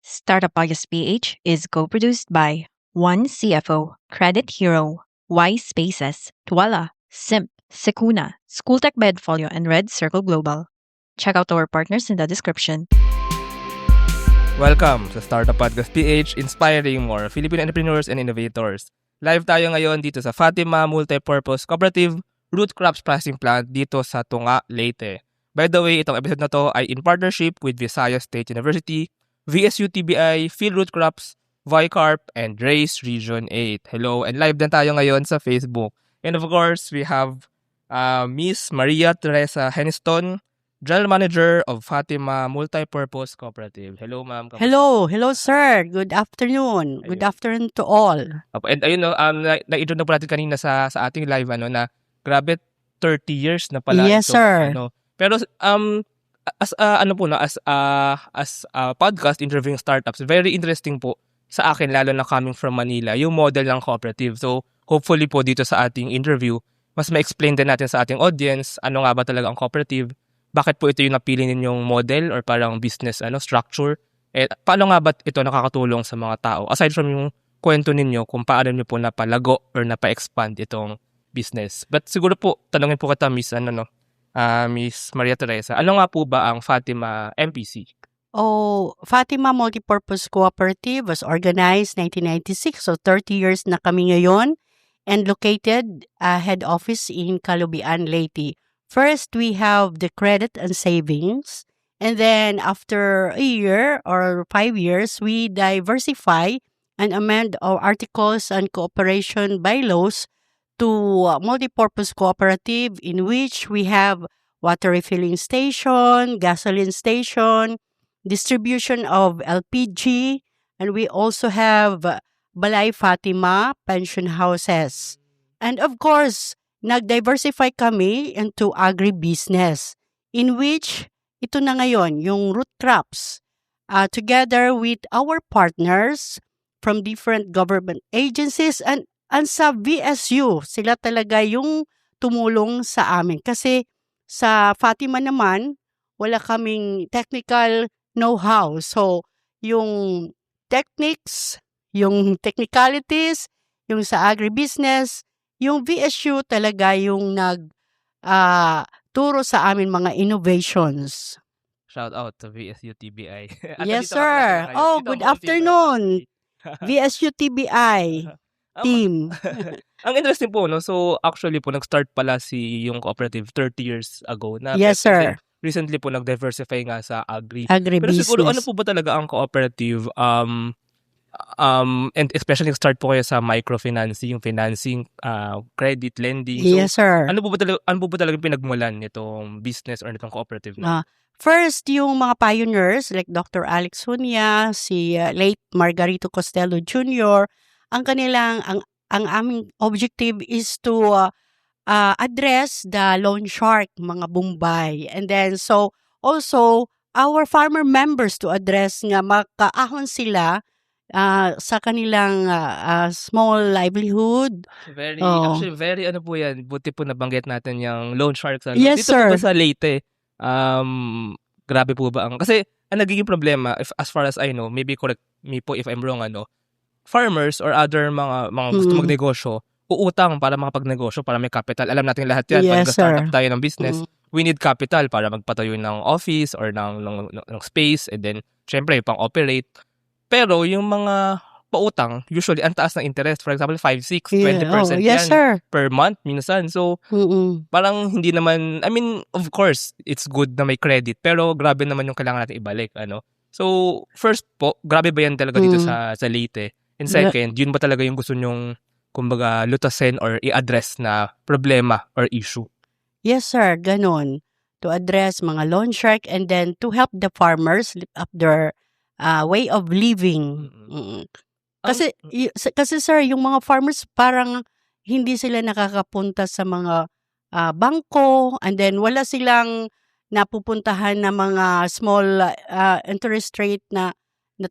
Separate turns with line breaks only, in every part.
Startup Podcast PH is co-produced by One CFO, Credit Hero, Y Spaces, Tuala, Simp, Sekuna, Schooltech Bedfolio, and Red Circle Global. Check out our partners in the description.
Welcome sa Startup Podcast PH, inspiring more Filipino entrepreneurs and innovators. Live tayo ngayon dito sa Fatima Multipurpose Cooperative Root Crops Processing Plant dito sa Tunga, Leyte. By the way, itong episode na to ay in partnership with Visayas State University, VSU-TBI, Field Root Crops, Vicarp, and Race Region 8. Hello, and live din tayo ngayon sa Facebook. And of course, we have Miss Maria Teresa Heniston, General Manager of Fatima Multipurpose Cooperative. Hello, ma'am. Kamusta?
Hello, sir. Good afternoon. Good
Ayun.
afternoon to all.
And ayun, no, na-intro na po natin kanina sa ating live, na grabe 30 years na pala.
Yes,
ito,
sir.
Pero as a podcast interviewing startups, very interesting po sa akin, lalo na coming from Manila, yung model ng cooperative. So hopefully po dito sa ating interview, mas ma-explain din natin sa ating audience ano nga ba talaga ang cooperative, bakit po ito yung napili ninyong model or parang business structure, paano nga ba ito nakakatulong sa mga tao, aside from yung kwento ninyo kung paano nyo po napalago or napa-expand itong business. But siguro po, tanungin po kita, Miss Maria Teresa, ano nga po ba ang Fatima MPC?
Fatima Multipurpose Cooperative was organized 1996, so 30 years na kami ngayon, and located head office in Calubian, Leyte. First, we have the credit and savings, and then after a year or 5 years, we diversify and amend our articles and cooperation bylaws to multipurpose cooperative, in which we have water refilling station, gasoline station, distribution of LPG, and we also have Balay Fatima pension houses. And of course, nag-diversify kami into agribusiness, in which ito na ngayon, yung root crops, together with our partners from different government agencies and sa VSU, sila talaga yung tumulong sa amin. Kasi sa Fatima naman, wala kaming technical know-how. So, yung techniques, yung technicalities, yung sa agribusiness, yung VSU talaga yung turo sa amin mga innovations.
Shout out to VSU-TBI.
Yes, sir. Good afternoon. VSU-TBI team.
Ang interesting po, no? So, actually po, nag-start pala yung cooperative 30 years ago.
Yes, sir.
Recently po, nag-diversify nga sa agribusiness. Pero
Agribusiness.
siguro, ano po ba talaga ang cooperative? And especially start po kayo sa microfinancing, yung financing, credit, lending. So,
Yes, sir.
ano po ba talaga yung pinagmulan nitong business or nitong cooperative na?
First, yung mga pioneers like Dr. Alex Hunya, si late Margarito Costello Jr., ang aming objective is to address the loan shark, mga Bombay. And then, so, also, our farmer members to address nga makaahon sila sa kanilang small livelihood.
Actually, very po yan. Buti po nabanggit natin yung loan sharks.
Yes,
Dito
sir.
po ba sa Leyte, grabe po ba kasi ang nagiging problema, as far as I know, maybe correct me po if I'm wrong, farmers or other mga gusto magnegosyo, uutang para makapagnegosyo, para may capital. Alam natin lahat yan.
Yes,
Pag start up
sir.
tayo ng business, we need capital para magpatayo ng office or ng space, and then, syempre, pang-operate. Pero yung mga pautang, usually, ang taas ng interest. For example, 5, 6, 20%
Yes,
yan
sir.
per month, minsan. So, parang hindi naman, I mean, of course, it's good na may credit, pero grabe naman yung kailangan natin ibalik. So, first po, grabe ba yan talaga dito sa Leyte? And second, yun ba talaga yung gusto nyong, kumbaga, lutasin or i-address na problema or issue?
Yes, sir. Ganon. To address mga loan shark and then to help the farmers lift up their way of living. Kasi sir, yung mga farmers parang hindi sila nakakapunta sa mga bangko, and then wala silang napupuntahan na mga small interest rate na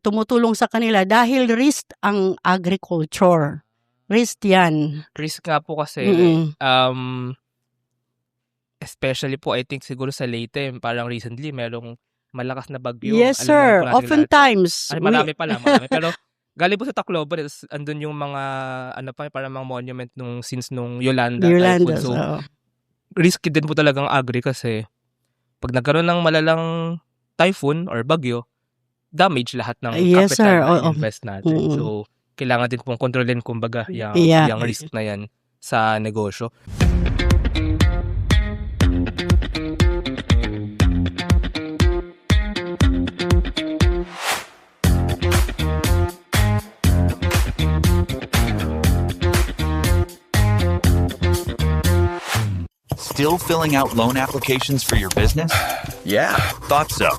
tumutulong sa kanila dahil risk ang agriculture. Risk yan.
Risk nga po kasi, especially po, I think siguro sa Leyte, parang recently, merong malakas na bagyo.
Yes,
Alam naman
sir.
po natin lahat.
Oftentimes,
Ay, marami pala, marami. Pero galing po sa Tacloban, andun yung mga, parang mga monument since nung Yolanda typhoon.
Yolandas,
So,
oo.
risky din po talagang agri kasi pag nagkaroon ng malalang typhoon or bagyo, damage lahat ng
Yes,
capital
sir.
na
Oo.
invest natin.
Mm.
So, kailangan din pong kontrolin kumbaga
Yeah.
yung risk na yan sa negosyo.
Still filling out loan applications for your business? Yeah, thought so.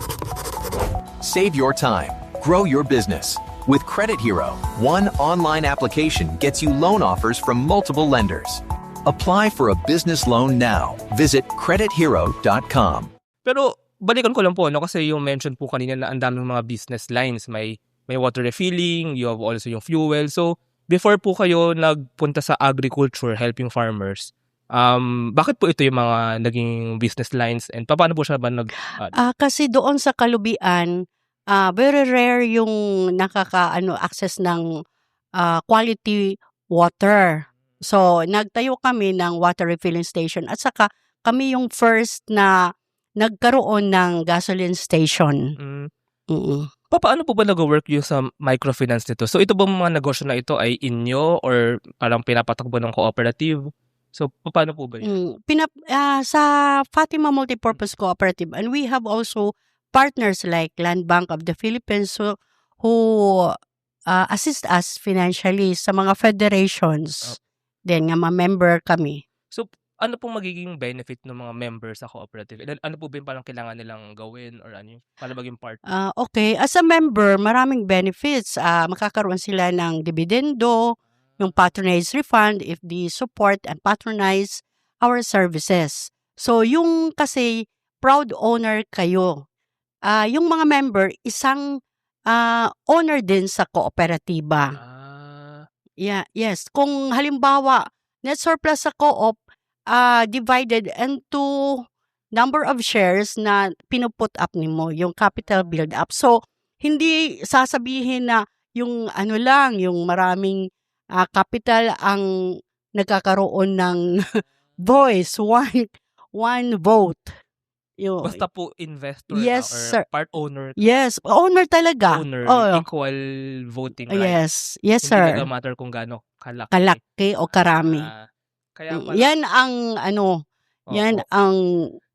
Save your time. Grow your business. With Credit Hero, one online application gets you loan offers from multiple lenders. Apply for a business loan now. Visit credithero.com.
Pero balikan ko lang po kasi yung mention po kanina na ang daming mga business lines, may water refilling, you have also yung fuel. So before po kayo nagpunta sa agriculture, helping farmers, bakit po ito yung mga naging business lines and paano po siya ba
Kasi doon sa Kalubian, very rare yung access ng quality water. So, nagtayo kami ng water refilling station at saka kami yung first na nagkaroon ng gasoline station. Mm-mm.
Paano po ba nag-work yung sa microfinance nito? So, ito ba mga negosyo na ito ay inyo or parang pinapatakbo ng cooperative? So, paano po ba yun?
Sa Fatima Multipurpose Cooperative, and we have also partners like Land Bank of the Philippines who assist us financially sa mga federations. Then, nga ma-member kami.
So, ano pong magiging benefit ng mga members sa cooperative? Ano po ba yung parang kailangan nilang gawin or ano yung para maging part?
Okay. As a member, maraming benefits. Makakaroon sila ng dividendo, yung patronage refund if they support and patronize our services. So, yung kasi proud owner kayo. Yung mga member, isang owner din sa kooperatiba. Yeah, yes. Kung halimbawa, net surplus sa co-op, divided into number of shares na pinuput up nimo, yung capital build up. So, hindi sasabihin na yung yung maraming capital ang nagkakaroon ng voice, one vote.
Basta po investor
Yes,
or
sir.
part owner.
Yes, owner talaga.
Owner,
Oo.
equal voting rights.
Yes,
Hindi
sir.
nag-matter kung gaano kalaki.
Kalaki o karami.
Kaya
Yan ang yan ang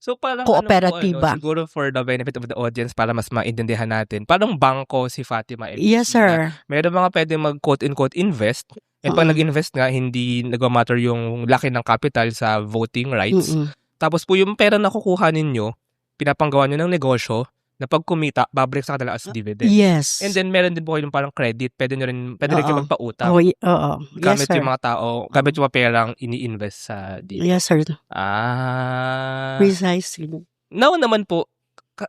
so parang
kooperatiba.
siguro for the benefit of the audience para mas maintindihan natin. Parang bangko si Fatima LLC.
Yes, sir.
Meron mga pwede mag quote-unquote invest. And pag nag-invest nga, hindi nag-matter yung laki ng capital sa voting rights. Tapos po yung pera na kukuha ninyo, pinapanggawa nyo ng negosyo, na pag kumita, babalik sa kanila as dividend.
Yes.
And then meron din po kayo parang credit. Pwede rin kayo magpautang.
Oo. Yes,
Gamit
sir.
yung mga tao, gamit yung mga perang ini-invest sa dito.
Yes, sir. Precisely.
Now naman po,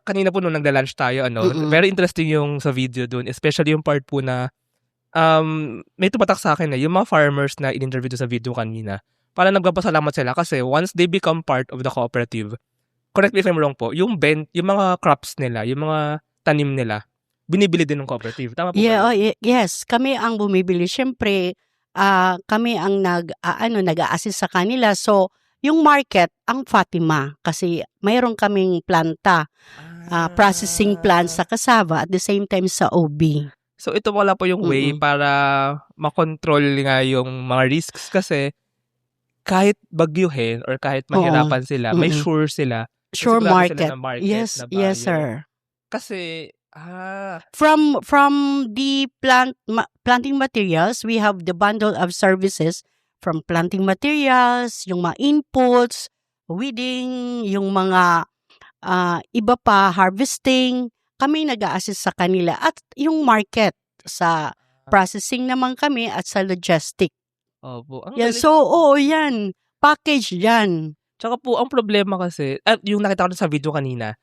kanina po nung nagla-lunch tayo, very interesting yung sa video dun, especially yung part po na may tumatak sa akin yung mga farmers na in-interview sa video kanina, parang nagpapasalamat sila kasi once they become part of the cooperative, correct me if I'm wrong po, yung mga crops nila, yung mga tanim nila, binibili din ng cooperative. Tama po ba?
Yes, kami ang bumibili. Siyempre, kami ang nag-a-assist sa kanila. So, yung market, ang Fatima. Kasi mayroon kaming planta, processing plant sa cassava at the same time sa OB.
So, ito wala po yung way para makontrol nga yung mga risks kasi kahit bagyuhin or kahit mahirapan sila, may sure sila.
Sure market.
Sila na market
Yes,
na buyer.
yes, sir.
Kasi,
From the planting materials, we have the bundle of services from planting materials, yung mga inputs, weeding, yung mga iba pa, harvesting. Kami nag-a-assist sa kanila at yung market sa processing naman kami at sa logistic.
Opo.
Yan, so, yan. Package yan.
Tsaka po, ang problema kasi, at yung nakita ko sa video kanina,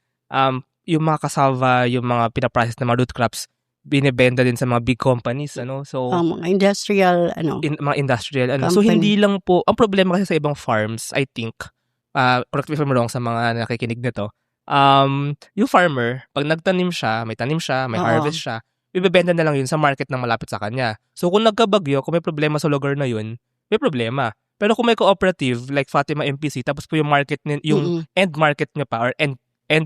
yung mga cassava, yung mga pinaprocess na mga root crops, binibenta din sa mga big companies, So,
mga industrial,
mga industrial,
company.
So, hindi lang po, ang problema kasi sa ibang farms, I think, correct me if I'm wrong sa mga nakikinig nito, yung farmer, pag nagtanim siya, may tanim siya, may
Oo.
harvest siya, ibebenta na lang yun sa market na malapit sa kanya. So kung nagkabagyo, kung may problema sa lugar na yun, may problema. Pero kung may cooperative like Fatima MPC, tapos po yung market yung end market niya pa or end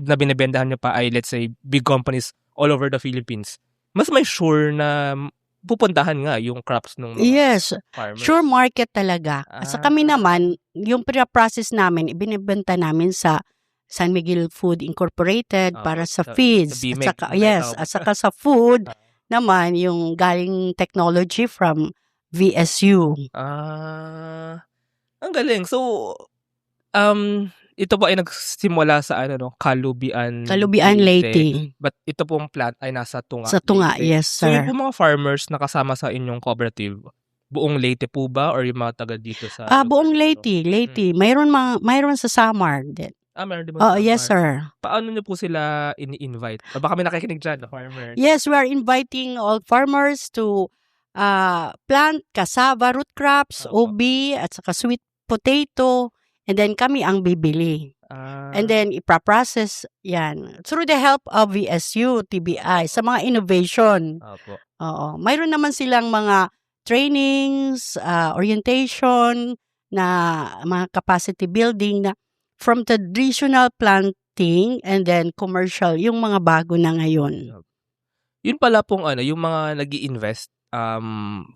na binebentahan niya pa ay let's say big companies all over the Philippines, mas may sure na pupuntahan nga yung crops ng mga
Yes,
farmers.
sure market talaga. Sa kami naman, yung process namin, ibinibenta namin sa San Miguel Food Incorporated para sa feeds.
BMEC,
At saka sa food naman, yung galing technology from VSU.
Ang galing. So, ito po ay nagsimula sa Kalubian
Leyte.
But ito pong plant ay nasa Tunga.
Sa Tunga,
Leyte.
yes,
So, yung
sir.
po mga farmers na kasama sa inyong cooperative, buong Leyte po ba or yung mga taga dito sa
Buong
lugar na ito?
Leyte. Mayroon sa Samar din.
Meron din ba sa
Yes,
Samar?
sir.
Paano niyo po sila ini-invite? Baka may nakikinig dyan na farmers.
Yes, we are inviting all farmers to plant cassava root crops, ubi, at saka sweet potato, and then kami ang bibili. And then ipaprocess yan through the help of VSU, TBI, sa mga innovation.
Opo.
Oo. Mayroon naman silang mga trainings, orientation, na mga capacity building na from traditional planting and then commercial, yung mga bago na ngayon.
Yun pala pong yung mga nag-i-invest,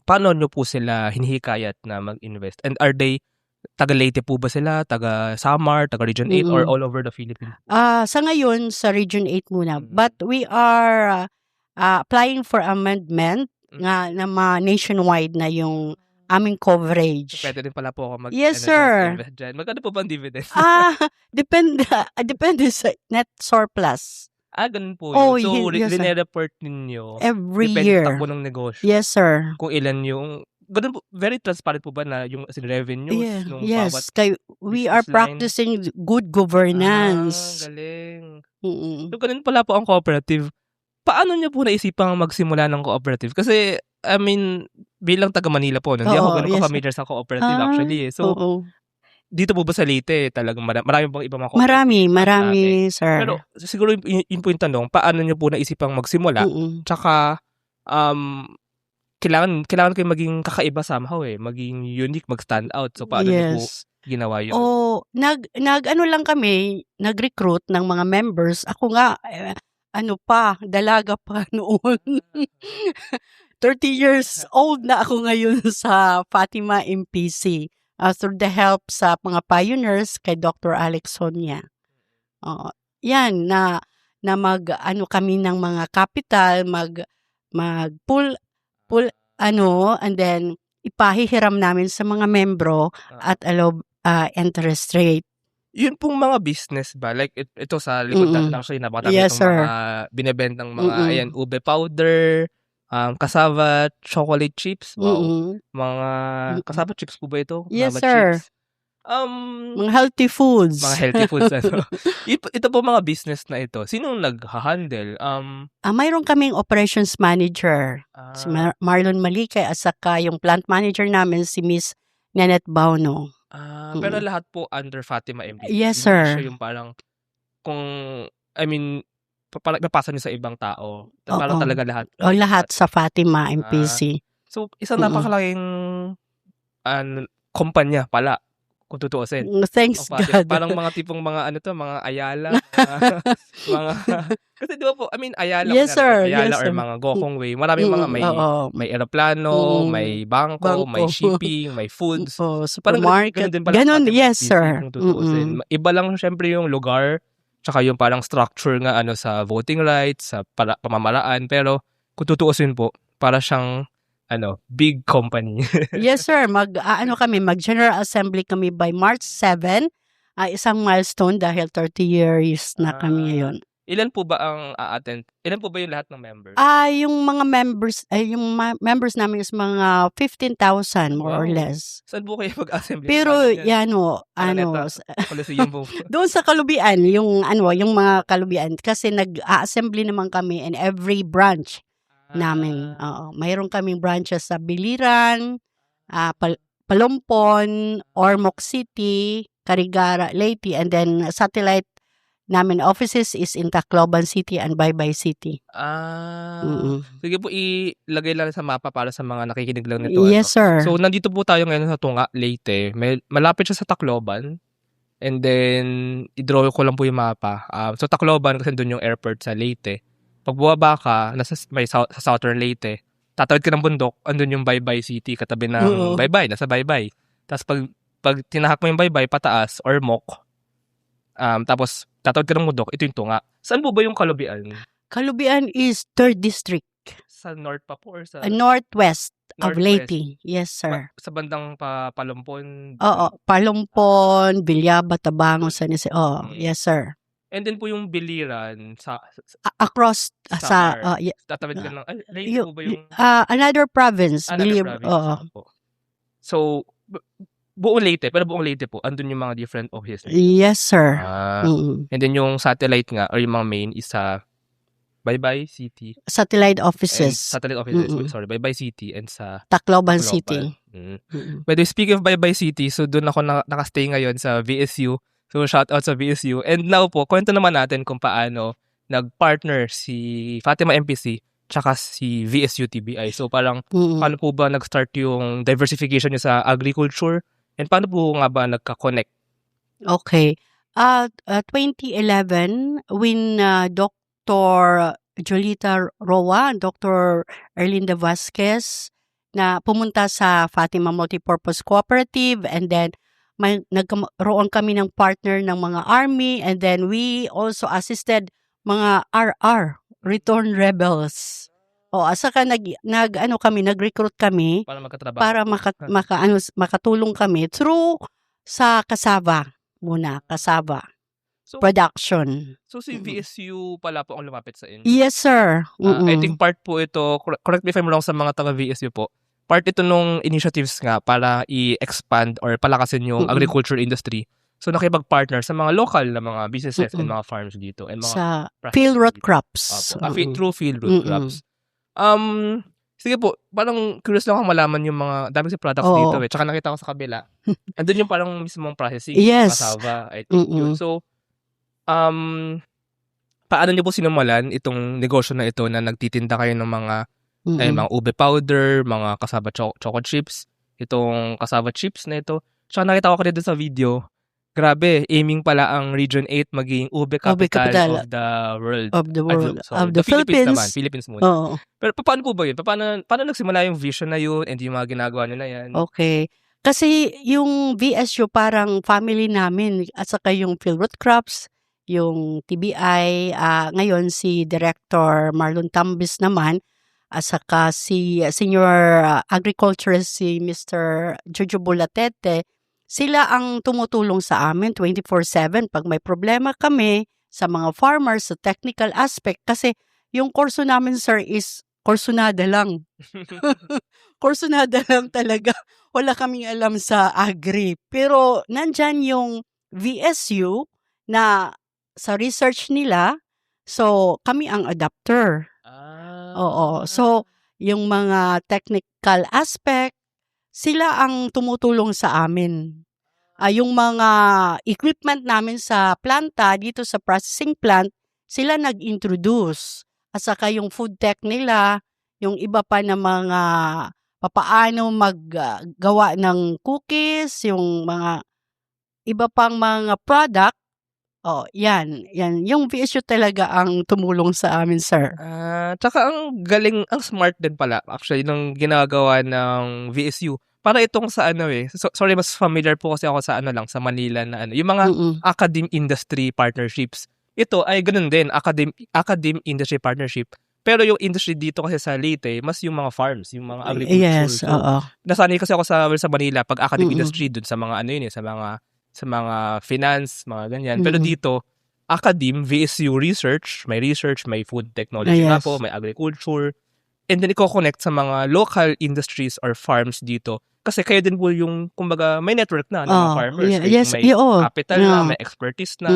paano nyo po sila hinihikayat na mag-invest? And are they taga Leyte po ba sila? Taga Samar? Taga Region 8? Or all over the Philippines?
Sa ngayon, sa Region 8 muna. But we are applying for amendment nga na nationwide na yung aming coverage.
So, pwede din pala po ako
Yes, sir.
invest dyan. Magkano po ba ang dividend?
Depende sa net surplus.
Ganun po
Oh,
yun. So,
yes, sir.
rinireport ninyo.
Every
Depende
year.
sa takbo ng negosyo.
Yes, sir.
Kung ilan yung... Ganun po, very transparent po ba na yung revenues nung bawat
We are
business line?
practicing good governance.
Galing.
Mm-mm.
So, ganun pala po ang cooperative. Paano niyo po naisipang magsimula ng cooperative? Kasi, I mean, bilang taga Manila po, hindi ako
Oo,
ganun
yes.
ka-familiar sa cooperative actually. So,
Oo.
dito po ba sa Leyte, talagang marami pang iba mga cooperative?
Marami, sir.
Pero, siguro yun po yung tanong, paano niyo po naisipang magsimula?
Mm-mm.
Tsaka, kailangan kayo maging kakaiba somehow maging unique, mag-stand out. So, paano niyo po ginawa yun?
Nag-ano lang kami, nag-recruit ng mga members. Ako nga, dalaga pa noon. 30 years old na ako ngayon sa Fatima MPC. Through the help sa mga pioneers kay Dr. Alex Sonia. Yan, na kami ng mga capital, mag-pull, and then ipahihiram namin sa mga membro at interest rate.
Yun pong mga business ba? Like, ito sa likod natin actually, napakadami
Yes,
itong
sir.
mga binibentang mga, ube powder, cassava chocolate chips. Wow. Mga cassava chips po ba ito?
Yes,
Cassava
sir.
chips.
Mga healthy foods.
Mga healthy foods. Ito po mga business na ito. Sinong nag-handle?
Mayroon kaming operations manager, si Marlon Malikay, at saka yung plant manager namin, si Miss Nanette Bauno.
Pero lahat po under Fatima MPC.
Yes,
Hindi
sir.
siya yung parang, parang napasa niyo sa ibang tao. Parang talaga lahat.
Lahat sa Fatima MPC.
So, isang napakalaking kumpanya pala, kung tutuusin.
Thanks
Fatima.
God.
Parang mga tipong mga mga Ayala. Kasi di ba po, Ayala.
Yes, sir.
Ayala
Yes,
or
sir.
mga Gokong Way. Maraming mga may eroplano, may bangko, may shipping, may foods.
Supermarket.
Ganun din pala.
Ganon,
Fatima
yes,
MPC,
sir.
kung tutuusin. Iba lang syempre yung lugar, tsaka yung parang structure nga sa voting rights, sa pamamaraan. Pero kung tutuusin po, para siyang big company.
Yes, sir. Mag-General Assembly kami by March 7. Isang milestone dahil 30 years na kami ngayon.
Ilan po ba ang a-attend? Ilan po ba yung lahat ng members?
Yung mga members, members namin is mga 15,000 more or less.
Saan po kayo mag-assembly?
Pero
Coliseum po.
doon sa Kalubian, yung mga Kalubian, kasi nag-assembly naman kami in every branch namin. Mayroon kaming branches sa Biliran, Palompon, Ormoc City, Carigara, Leyte, and then satellite namin offices is in Tacloban City and Baybay City. Mm-mm.
Sige po, ilagay lang sa mapa para sa mga nakikinig lang nito.
Yes, sir.
So, nandito po tayo ngayon sa Tunga, Leyte. Malapit siya sa Tacloban. And then, i-draw ko lang po yung mapa. So, Tacloban, kasi doon yung airport sa Leyte. Pag buwaba ka, sa Southern Leyte, tatawid ka ng bundok, andun yung Baybay City, katabi ng Baybay, nasa Baybay. Tapos, pag tinahak mo yung Baybay, pataas, or Mok, tapos, tatawid ka ng bundok, ito yung Tunga. Saan po ba yung Kalubian?
Kalubian is 3rd District.
Sa north pa po or sa
Northwest of
Northwest?
Leyte. Yes, sir.
Sa bandang Palumpon?
Oo, Palumpon, Bilyaba, Tabango, San Jose. Oh, yes, sir.
And then po yung Biliran sa
Across sa
Samar. Tatawid ka ng Leyte po ba yung
another province,
another
believe.
province? Po. So buong Leyte, pero buong Leyte po andun yung mga different offices.
Yes, sir.
And then yung satellite nga or yung mga main is sa Baybay City.
Satellite
And
offices.
satellite offices, sorry, Baybay City and sa
Tacloban
Tacloban.
City.
By the way, speaking of Baybay City, so doon ako nakastay ngayon sa VSU. So shout out sa VSU. And now po, kwento naman natin kung paano nag-partner si Fatima MPC tsaka si VSU TBI. So parang paano po ba nag-start yung diversification niyo sa agriculture? And paano po nga ba nagka-connect?
Okay. 2011, when Dr. Jolita Roa, Dr. Erlinda Vasquez, na pumunta sa Fatima Multipurpose Cooperative, and then nagkaroon kami ng partner ng mga army, and then we also assisted mga RR, Return Rebels. O saka nag-recruit kami
Para magkatrabaho?
para makatulong kami through sa Cassava muna, Cassava production.
So si VSU pala po ang lumapit sa inyo?
Yes, sir.
I think part po ito, correct me if I'm wrong sa mga taga VSU po, part ito nung initiatives nga para i-expand or palakasin yung agriculture industry. So nakipag-partner sa mga local na mga businesses and mga farms dito. And mga
sa field root crops.
Through field root crops. Sige po, parang curious lang ako malaman yung mga dami sa products dito eh. Tsaka nakita ko sa kabila. Andun yung parang mismong processing.
Yes.
Cassava, I think yun. So, paano niyo po sinumalan itong negosyo na ito na nagtitinda kayo ng mga mga ube powder, mga cassava choco chips, itong cassava chips na ito. Tsaka nakita ko kanina sa video, grabe, aiming pala ang Region 8 maging ube capital of the world.
Of the world.
Sorry,
Of the Philippines.
naman, Philippines muna.
Oo.
Pero paano po ba yun? Paano nagsimula yung vision na yun and yung mga ginagawa nyo na yan?
Okay. Kasi yung VSU parang family namin at saka yung field root crops, yung TBI, ngayon si Director Marlon Tambis naman, at saka si Senior Agriculturist si Mr. Jojo Bulatete, sila ang tumutulong sa amin 24/7 pag may problema kami sa mga farmers sa technical aspect. Kasi yung kurso namin, sir, is kursunada lang. Kursunada lang talaga. Wala kaming alam sa agri. Pero nandyan yung VSU na sa research nila, so kami ang adapter. Oo. So, yung mga technical aspect, sila ang tumutulong sa amin. Yung mga equipment namin sa planta, dito sa processing plant, sila nag-introduce. At saka yung food tech nila, yung iba pa na mga papaano maggawa ng cookies, yung mga iba pang mga product. Yan. Yung VSU talaga ang tumulong sa amin, sir.
Tsaka ang galing, ang smart din pala actually nung ginagawa ng VSU. Para itong sa sorry, mas familiar po kasi ako sa sa Manila na yung mga academe industry partnerships. Ito ay ganun din, academe industry partnership. Pero yung industry dito kasi sa Leyte, mas yung mga farms, yung mga agriculture.
Yes, oo.
Nasanay kasi ako sa Manila pag academe industry dun sa mga sa mga finance, mga ganyan. Pero dito, academe, VSU research, may food technology nga po, may agriculture, and then i-connect sa mga local industries or farms dito. Kasi kayo din po yung, kumbaga, may network na ng mga farmers. May capital na, may expertise na,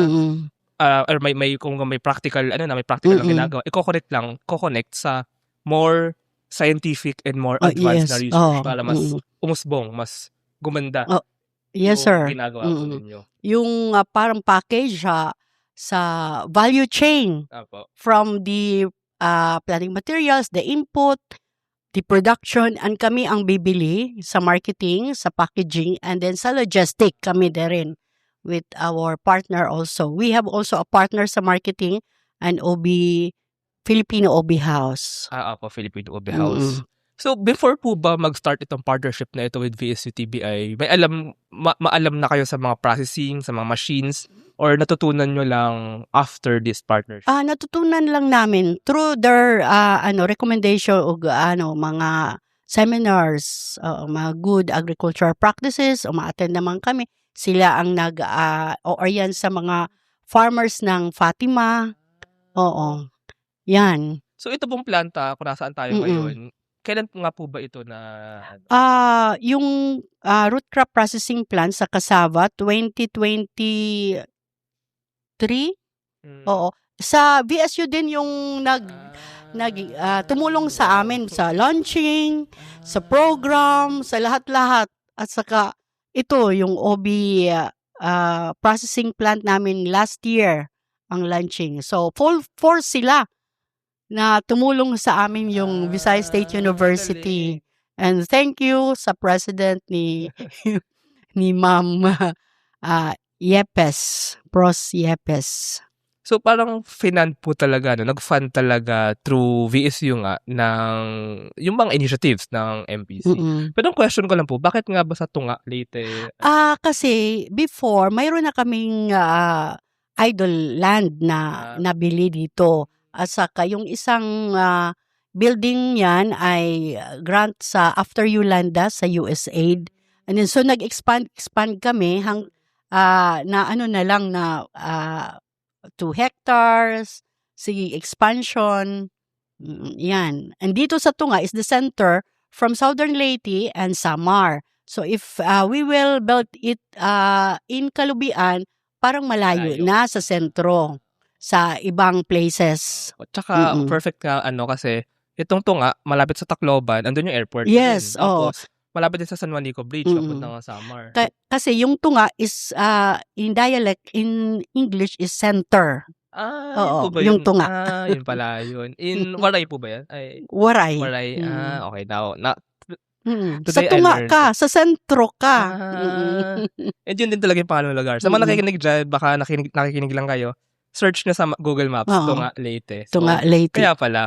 or kung may practical, may practical na ginagawa. I-connect sa more scientific and more advanced na research para mas umusbong, mas gumanda.
Yes, sir.
Ginagawa po ninyo.
Yung parang package, sa value chain
Apo.
from the planting materials, the input, the production, and kami ang bibili sa marketing, sa packaging, and then sa logistic kami din with our partner also. We have also a partner sa marketing, an Filipino OB House.
Apo, Filipino OB House. So, before po ba mag-start itong partnership na ito with VSU TBI, may maalam na kayo sa mga processing, sa mga machines, or natutunan nyo lang after this partnership?
Natutunan lang namin through their recommendation o mga seminars, mga good agricultural practices, o ma-attend naman kami. Sila ang nag-orient sa mga farmers ng Fatima. Oo. Yan.
So, ito pong planta, kung nasaan tayo ngayon, kailan nga po ba ito na...
Yung root crop processing plant sa Cassava, 2023. Oo. Sa VSU din yung tumulong sa amin sa launching, sa program, sa lahat-lahat. At saka ito yung OB processing plant namin last year ang launching. So full force sila na tumulong sa amin yung Visayas State University. And thank you sa president ni Ma'am Yepes, Pros Yepes.
So, parang finand po talaga, nag-fund talaga through VSU nga ng yung mga initiatives ng MPC. Pero ang question ko lang po, bakit nga ba sa Tunga, Leyte?
Kasi before, mayroon na kaming idle land na nabili dito. At saka yung isang building yan ay grant sa After Yolanda sa USAID. And then so nag-expand kami na 2 hectares, sige expansion. Yan. And dito sa Tunga is the center from Southern Leyte and Samar. So if we will build it in Kalubian, parang malayo na sa sentro, sa ibang places.
Tsaka perfect nga kasi itong Tunga, malapit sa Tacloban, andun yung airport.
Yes,
Tapos, malapit din sa San Juanico Bridge, papunta nga Samar.
Kasi yung Tunga is, in dialect, in English is center.
Yun po ba
yung Tunga.
Yun pala yun. In Waray po ba yan?
Waray.
Okay. Now,
sa Tunga ka, sa sentro ka.
And yun din talaga yung pangalawang lugar. Sa mga nakikinig dyan, baka nakikinig lang kayo, search na sa Google Maps, Tunga, Leyte. So,
Tunga, Leyte.
Kaya pala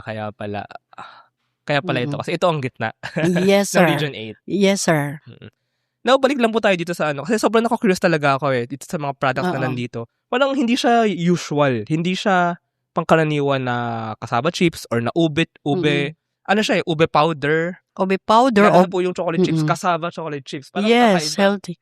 ito. Kasi ito ang gitna.
Yes, sir.
ng Region 8.
Yes, sir.
Now, balik lang po tayo dito sa Kasi sobrang ako-curious talaga ako dito sa mga products na nandito. Parang hindi siya usual. Hindi siya pangkaraniwan na cassava chips or na ube. Ano siya ube powder.
Ube powder.
Ano po yung chocolate chips, cassava chocolate chips. Parang
yes,
kakaiba.
healthy.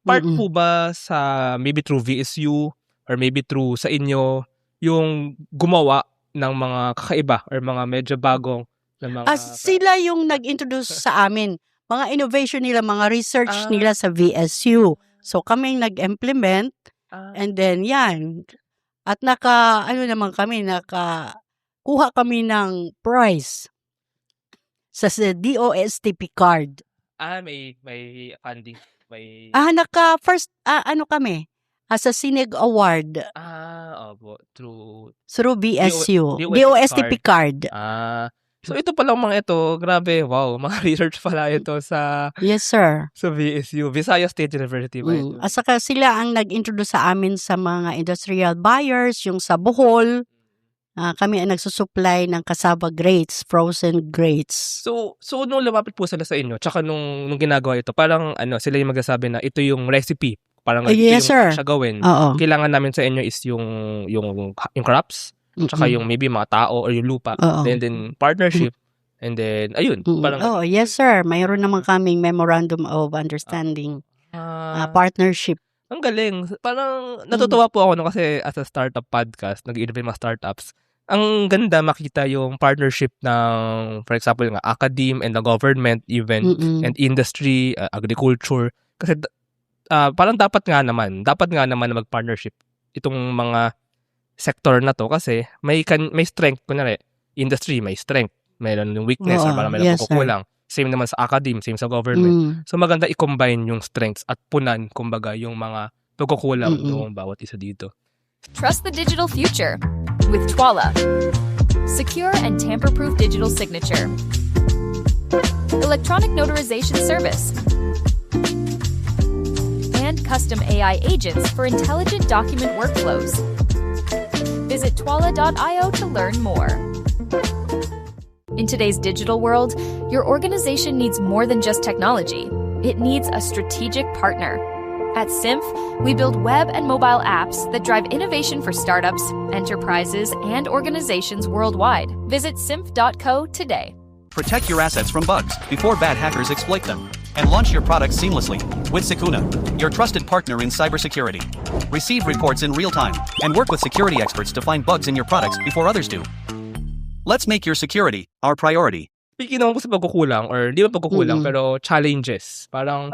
Part po ba sa maybe through VSU or maybe through sa inyo yung gumawa ng mga kakaiba or mga medyo bagong na mga...
sila yung nag-introduce sa amin. Mga innovation nila, mga research nila sa VSU. So kami nag-implement and then yan. At nakakuha kami ng prize sa DOSTP card.
May funding.
First, kami? Sa Sineg Award.
Opo.
Through BSU. DOSTP card.
So ito palang mga ito, grabe, wow, mga research pala ito sa...
Yes, sir.
Sa VSU, Visayas State University.
At saka sila ang nag-introduce sa amin sa mga industrial buyers, yung sa Bohol. Kami ang nagsusupply ng cassava grates, frozen grates.
So nung lumapit po sila sa inyo, tsaka nung ginagawa ito, parang sila yung magsasabi na ito yung recipe. Parang
yes,
ito
sir.
Siya gawin. Kailangan namin sa inyo is yung crops, tsaka yung maybe mga tao or yung lupa. Then partnership. And then, ayun. Parang,
yes, sir. Mayroon naman kaming memorandum of understanding. Partnership.
Ang galing. Parang natutuwa po ako kasi as a startup podcast, nag-innovate mga startups. Ang ganda makita yung partnership ng, for example, ng academe and the government even, and industry, agriculture. Kasi parang dapat nga naman na mag-partnership itong mga sector na to kasi may strength. Kunyari, industry, may strength. Mayroon yung weakness or parang mayroon kukulang. Same naman sa academe, same sa government. So maganda i-combine yung strengths at punan, kumbaga, yung mga pagkukulang ng bawat isa dito.
Trust the digital future with Twala. Secure and tamper-proof digital signature. Electronic notarization service. And custom AI agents for intelligent document workflows. Visit twala.io to learn more. In today's digital world, your organization needs more than just technology. It needs a strategic partner. At Symph, we build web and mobile apps that drive innovation for startups, enterprises, and organizations worldwide. Visit symph.co today.
Protect your assets from bugs before bad hackers exploit them. And launch your products seamlessly with Secuna, your trusted partner in cybersecurity. Receive reports in real time and work with security experts to find bugs in your products before others do. Let's make your security our priority.
Speaking naman po sa pagkukulang, or hindi ba pagkukulang, pero challenges. Parang,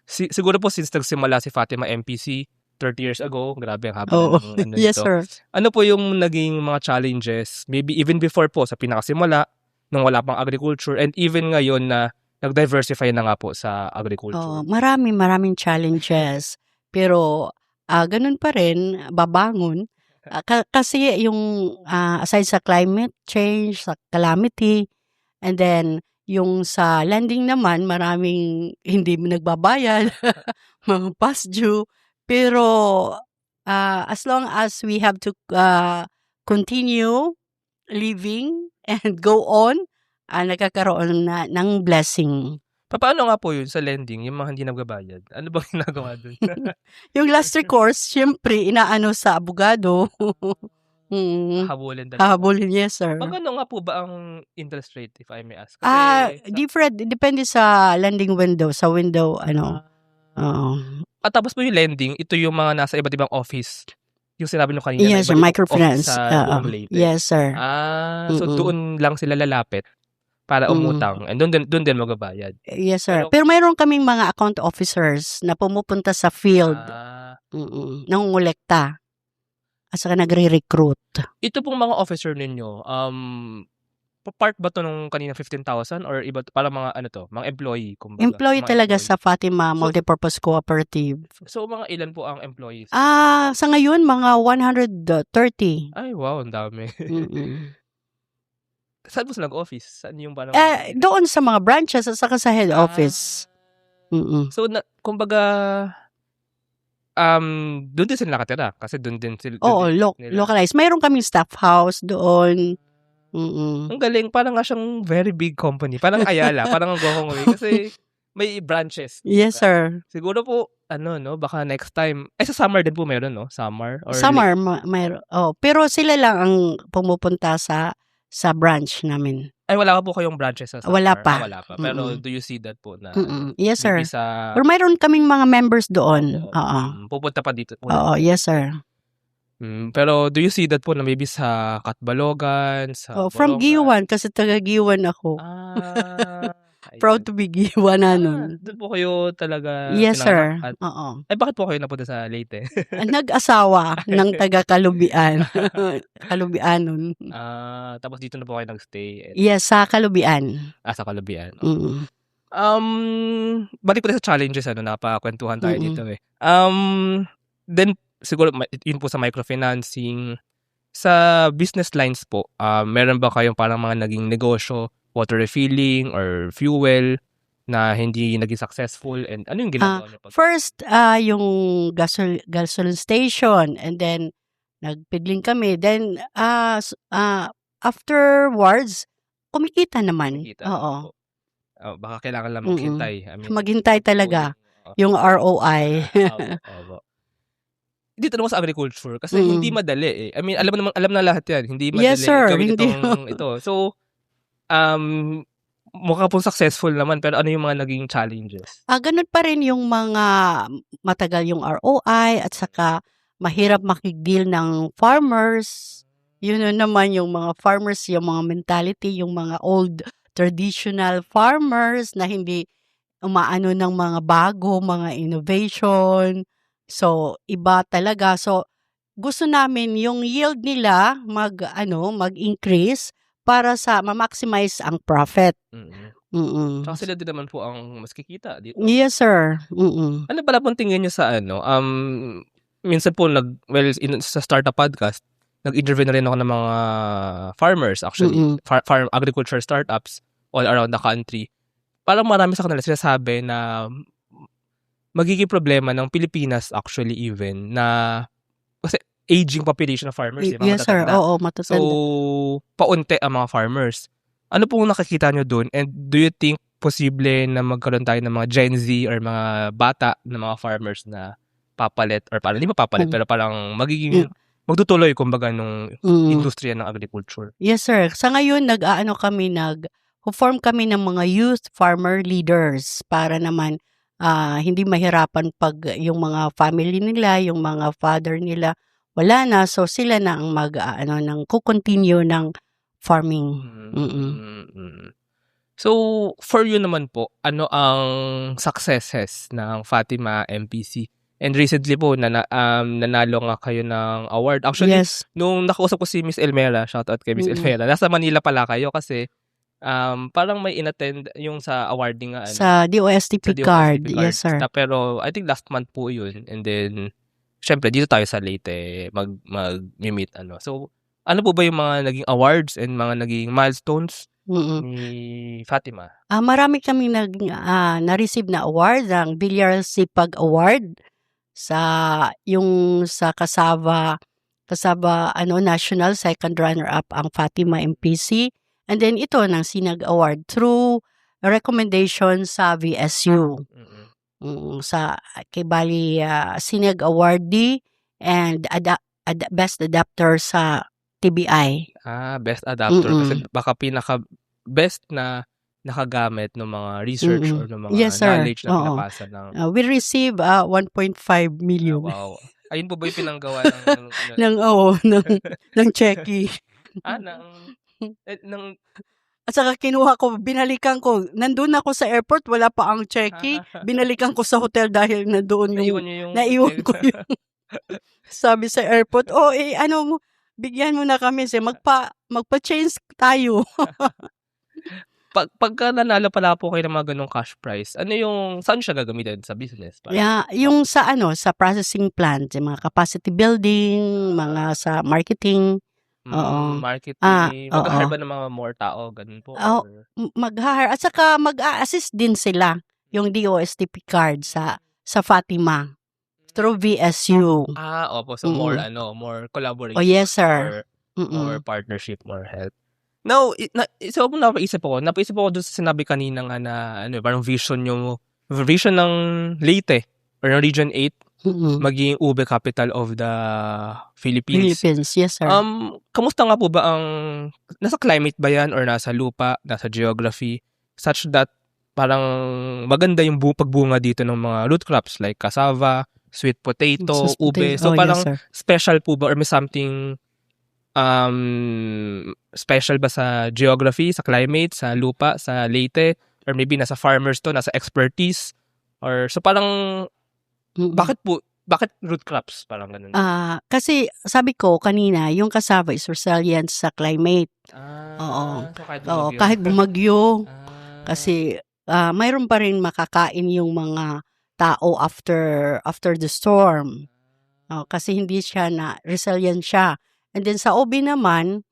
siguro po since nagsimula si Fatima MPC 30 years ago, grabe ang haba ng
Yes,
dito.
sir.
Ano po yung naging mga challenges, maybe even before po sa pinakasimula, nung wala pang agriculture, and even ngayon na nag-diversify na nga po sa agriculture?
Maraming challenges. Pero ganun pa rin, babangon. Kasi yung aside sa climate change, sa calamity, and then yung sa lending naman, maraming hindi nagbabayad, mga past due. Pero as long as we have to continue living and go on, nagkakaroon na ng blessing.
Paano nga po yun sa lending, yung mga hindi nagbabayad? Ano bang ginagawa dun?
Yung last recourse, syempre, inaano sa abogado.
Habulin talaga.
Habulin, yes, sir.
Magkano nga po ba ang interest rate, if I may ask? Kasi,
different. Depende sa lending window. Sa window,
tapos po yung lending, ito yung mga nasa iba't ibang office. Yung sinabi nyo kanina.
Yes, sir. Microfinance.
Sa Leyte.
Yes, sir.
So doon lang sila lalapit para umutang. And doon din magbabayad.
Yes, sir. Pero mayroon kaming mga account officers na pumupunta sa field. Nangungulekta. At saka nagre-recruit.
Ito pong mga officer ninyo, part ba to nung kanina 15,000 or iba para mga mga employee? Kumbaga,
Employee
mga
talaga
employee.
sa Fatima Multipurpose Cooperative.
So mga ilan po ang employees?
Sa ngayon, mga 130.
Ay, wow, ang dami. Saan po sila nag-office? Saan yung parang...
Doon sa mga branches at saka sa head office.
So, kumbaga, doon din sila nakatira kasi doon din sila.
Oo, localized. Mayroon kaming staff house doon.
Ang galing, parang nga siyang very big company. Parang Ayala, parang Go Hong Wei kasi may branches.
Yes, sir.
Siguro po, baka next time, sa summer din po meron, no? Summer? Or
Summer, mayroon. Pero sila lang ang pumupunta sa branch namin.
Ay, wala pa po kayong branches sa summer?
Wala pa.
Wala pa. Pero do you see that po na?
Yes, sir.
Sa...
Or mayroon kaming mga members doon.
Pupunta pa dito.
Oo, yes, sir.
Pero do you see that po na maybe sa Katbalogan, sa
from Giwan, kasi taga Giwan ako. Proud to be Giwananon.
Doon po kayo talaga
Yes, sir.
Ay, bakit po kayo napunta sa Leyte?
Nag-asawa ng taga Kalubian. Kalubianon.
Tapos dito na po kayo nag-stay?
Yes, sa Kalubian.
Sa Kalubian. Balik po sa challenges, napakwentuhan tayo dito eh. Then, siguro, yun po sa microfinancing. Sa business lines po, meron ba kayong parang mga naging negosyo, water refilling or fuel na hindi naging successful? And ano yung ginagawa niyo?
First, yung gasoline station. And then, nagpidling kami. Then, afterwards, kumikita naman. Oo.
Baka kailangan lang maghintay.
Maghintay talaga. Yung ROI.
Dito naman sa agriculture kasi hindi madali eh. I mean, alam na lahat 'yan. Hindi madali
yes, sir.
gawin ito. So, mukha pong successful naman, pero ano yung mga naging challenges?
Ganun pa rin yung mga matagal yung ROI at saka mahirap makig-deal ng farmers. Yun naman yung mga farmers, yung mga mentality, yung mga old traditional farmers na hindi umaano ng mga bago, mga innovation. So, iba talaga. So, gusto namin yung yield nila mag-increase para sa ma-maximize ang profit.
Tsaka sila din naman po ang mas kikita dito.
Yes, sir.
Ano pala pong tingin nyo sa minsan po sa startup podcast, nag-interview na rin ako ng mga farmers actually, farm agriculture startups all around the country. Parang marami sa kanila sinasabi na magiging problema ng Pilipinas actually even na kasi aging population of farmers, mga
Yes, sir.
matatanda.
Oo,
So,
matatanda.
paunti ang mga farmers. Ano pong nakikita nyo doon? And do you think posible na magkaroon tayo ng mga Gen Z or mga bata na mga farmers na papalit or parang hindi mapapalit pero parang magiging magtutuloy kumbaga nung industriya ng agriculture?
Yes, sir. Sa ngayon, form kami ng mga youth farmer leaders para naman hindi mahirapan pag yung mga family nila, yung mga father nila, wala na. So, sila na ang kukontinue ng farming.
So, for you naman po, ano ang successes ng Fatima MPC? And recently po, nanalo nga kayo ng award. Actually,
Yes.
nung nakausap ko si Miss Elmera, shoutout kay Miss Elmera, nasa Manila pala kayo kasi parang may inattend yung sa awarding nga.
Sa DOSTP card. Yes, sir.
Pero I think last month po yun. And then, syempre, dito tayo sa Leyte mag-meet. So, ano po ba yung mga naging awards and mga naging milestones ni Fatima?
Marami kami na-receive na award, ang Villar Sipag Award sa Kasava National Second Runner-up ang Fatima MPC. And then ito ng Sinag Award through recommendation sa VSU. Sa Bali Sinag Awardee and Best Adapter sa TBI.
Best adapter. Kasi baka pinaka-best na nakagamit ng mga research or ng mga
Yes, sir.
knowledge na
Oo.
pinapasa ng...
We receive 1.5 million
wow. Ayun po ba yung pinanggawa ng...
ng cheque. At saka kinuha ko, binalikan ko. Nandun ako sa airport, wala pa ang cheque. Binalikan ko sa hotel dahil nandoon naiwan ko yung sabi sa airport, bigyan mo na kami. Magpa-change tayo.
Pagka nanalo pala po kayo ng mga ganong cash prize, saan siya gagamitin sa business?
Yung sa processing plant, yung mga capacity building, mga sa marketing.
Marketing. Mag-hire ba ng mga more tao? Ganun po?
Mag-hire. At saka mag-a-assist din sila yung DOSTP card sa Fatima through VSU.
Opo. So more collaboration.
Oh, yes, sir.
More partnership, more help. Now, napaisip ako doon sa sinabi kanina nga na parang vision ng Leyte or ng Region 8 maging ube capital of the Philippines.
Yes, sir.
Kamusta nga po ba nasa climate ba yan or nasa lupa, nasa geography, such that parang maganda yung pagbunga dito ng mga root crops like cassava, sweet potato, ube. So parang special po ba or may something special ba sa geography, sa climate, sa lupa, sa Leyte, or maybe nasa farmers to, nasa expertise, or so parang bakit root crops? Parang ganun.
Kasi sabi ko kanina, yung cassava is resilient sa climate.
So
kahit bumagyo. Kasi mayroon pa rin makakain yung mga tao after the storm. Kasi hindi siya resilient siya. And then sa OB naman,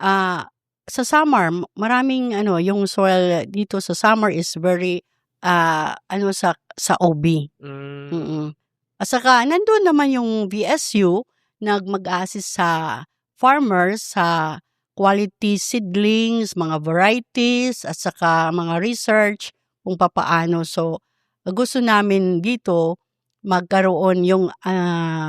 sa summer, maraming yung soil dito sa summer is very sa OB. At saka nandun naman yung VSU mag-assist sa farmers sa quality seedlings, mga varieties, at saka mga research kung papaano. So gusto namin dito magkaroon yung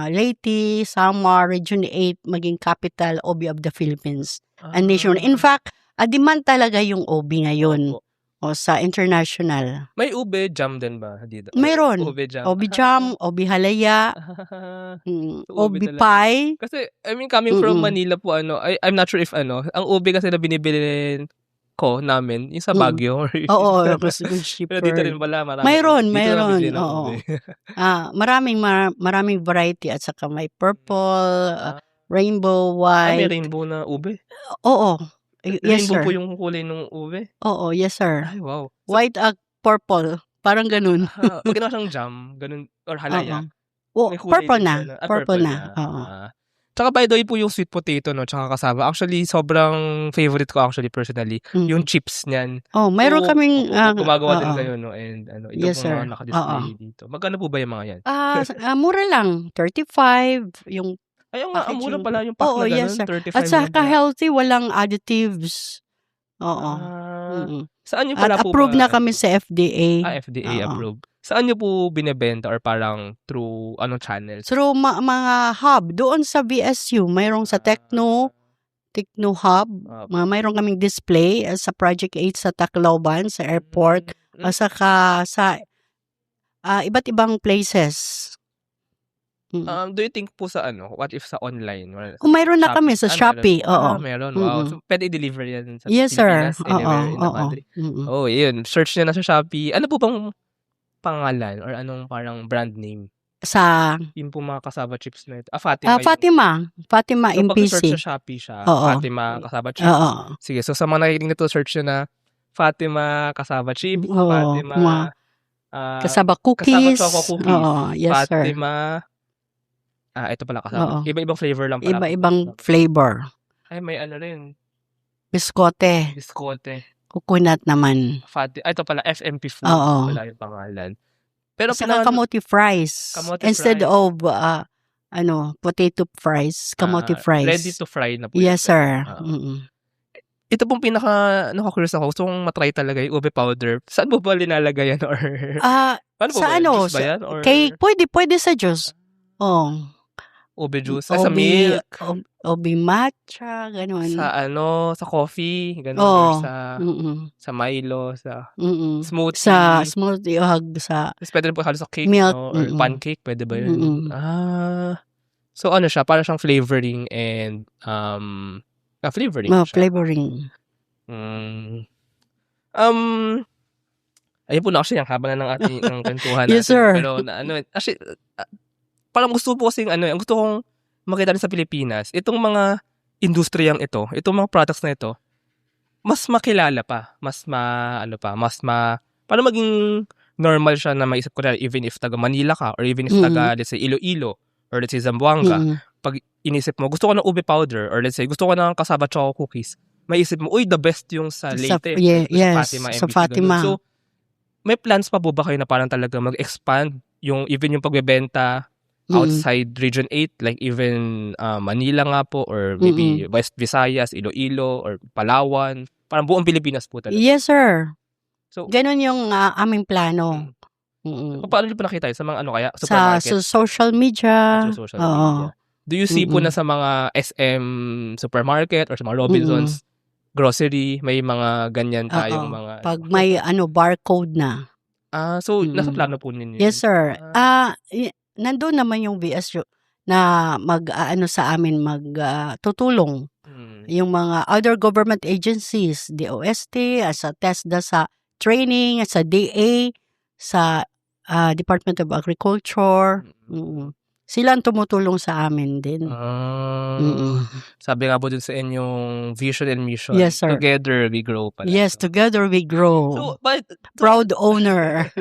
Leyte, Samar, Region 8 maging capital OB of the Philippines. A nation. In fact, demand talaga yung OB ngayon. Sa international.
May ube jam din ba dito?
Mayroon.
Ube jam.
OB jam, OB halaya, OB pie.
Kasi, coming from Manila po, I'm not sure if ang ube kasi na binibili ko namin, yung sa Baguio.
Oo, good shipper.
Pero dito rin pala,
mayroon.
Oo.
Maraming variety at saka may purple, rainbow, white.
May rainbow na ube?
Oo. Yes,
rainbow
sir.
po yung kulay ng ube?
Oo, yes, sir.
Ay, wow.
White at purple. Parang ganun.
Pag ginawa siyang jam, ganun, or halaya,
Oh,
May kulay
purple
din
na.
siya
Purple na. Oo.
Tsaka by the way po yung sweet potato, no, tsaka cassava. Actually, sobrang favorite ko actually personally, yung chips niyan.
Oh, mayroon kaming
Gumagawa din
oo.
kayo, no? And ito
Yes,
po
sir.
mga naka-display dito. Magkano po ba yung mga yan?
Mura lang, 35 yung
Ayun nga, ang mura
packaging.
pala yung pack
Oo,
na
yes,
ganun,
sir.
35
At
lang
saka
pala.
healthy, walang additives. Oo.
Saan nyo
At
pala po
approved
ba?
na kami sa FDA.
FDA
Oo.
approved. Saan nyo po binebenta or parang through anong channels?
Through mga hub, doon sa VSU, mayroong sa Techno Hub, mayroong kaming display sa Project 8 sa Tacloban, sa airport, at saka sa iba't ibang places.
Do you think po sa what if sa online?
Mayroon na kami sa Shopee. Oo.
Meron. Wow. So, pwede i-deliver yan sa
Yes, sir.
Pilipinas, anywhere in the
Oo.
country. Oh, yun. Search nyo na sa Shopee. Ano po bang pangalan or anong parang brand name?
Sa
Yung po mga cassava chips na ito. Fatima.
Fatima
So, pag-search
MPC.
sa Shopee siya,
Oo.
Fatima cassava chips.
Oo.
Sige, so sa mga nakikinig nito, search nyo na Fatima cassava chips,
Oo.
Fatima
Kasaba cookies.
choco cookies.
Oo. Yes, sir.
Fatima ito pala kasama.
Oo.
Iba-ibang flavor lang pala.
Iba-ibang flavor.
Ay, may ano rin.
Biskote. Coconut naman.
Ito pala, FMP Food.
Oo.
Wala yung pangalan. Pero
Saka kamote fries. Instead of potato fries, kamote fries.
Ready to fry na po.
Yes, sir.
Ito pong nakaka-curious ako. Gusto kong matry talaga yung ube powder. Saan mo ba linalagay yan? Or paano po
sa
ba yan? Juice ba yan? Or
cake, pwede sa juice. Oh.
ube juice? Sa milk?
Ube matcha, gano'n.
Sa coffee? Gano'n?
Oh.
Or sa Milo? Sa smoothie?
Sa smoothie, sa
Tapos pwede rin po halos sa cake,
milk.
no? Or pancake, pwede ba yun? So ano siya? Para siyang flavoring and flavoring siya.
Flavoring.
Ayun po na actually, ang haba na ng ating kwentuhan natin.
Yes, sir.
Pero actually, parang gusto po kasing ang gusto kong makita rin sa Pilipinas, itong mga industriyang ito, itong mga products na ito, mas makilala pa, para maging normal siya na maisip ko na even if taga Manila ka or even if taga, let's say, Iloilo or let's say Zamboanga, pag inisip mo, gusto ko ng ube powder or let's say, gusto ko ng cassava choco cookies, maisip mo, uy, the best yung sa Leyte.
Yes,
Fatima,
sa
MPC,
Fatima.
ganun. So, may plans pa po ba kayo na parang talaga mag-expand even yung pagbebenta outside Region 8, like even Manila nga po, or maybe West Visayas, Iloilo, or Palawan, parang buong Pilipinas po talaga.
Yes, sir.
So,
ganun yung aming plano.
Paano niyo po nakita yun? Sa mga kaya?
Sa social media.
Sa social media. Do you see po na sa mga SM supermarket or sa mga Robinsons grocery, may mga ganyan tayong mga...
Pag may barcode na.
So, nasa plano po ninyo?
Yes, sir. Nandun naman yung VSU na sa amin tutulong. Yung mga other government agencies, DOST, sa TESDA, sa training, sa DA, sa Department of Agriculture. Sila ang tumutulong sa amin din.
Sabi nga po dun sa inyong vision and mission.
Yes, sir.
Together we grow pala.
Yes, together we grow.
So, but,
proud owner.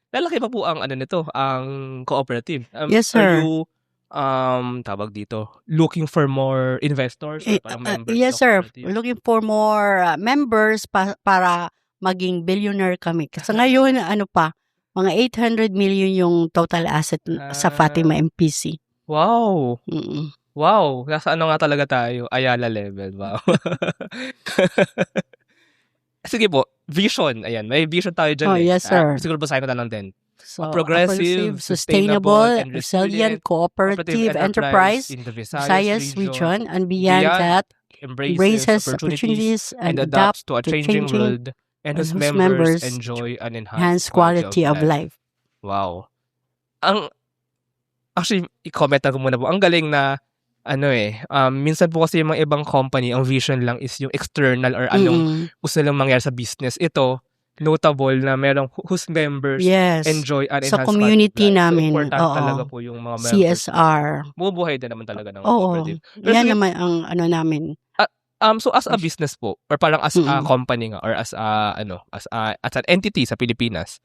Lalaki pa po ang ang cooperative.
Yes, sir.
Are you tawag dito, looking for more investors or parang members?
Yes, sir. We're looking for more members para maging billionaire kami. Kasi ngayon, mga 800 million yung total asset sa Fatima MPC.
Wow. Wow. Nasa nga talaga tayo? Ayala level. Wow. Sige po, vision. Ayan, may vision tayo dyan.
Yes, sir.
Siguro basahin ko na lang din.
So,
progressive,
sustainable, and resilient cooperative enterprise in the Visayas region and beyond that embraces opportunities and adapts to a changing world
and whose members enjoy an enhanced
quality of life.
Wow. Actually, i-comment ko muna po. Ang galing na minsan po kasi yung mga ibang company, ang vision lang is yung external or anong gusto lang mangyari sa business. Ito, notable na merong whose members enjoy an enhanced
sa community namin.
So, important talaga po yung mga members.
CSR.
Bumubuhay din naman talaga ng cooperative.
Yan naman ang namin.
So as a business po, or parang as a company nga, or as as an entity sa Pilipinas,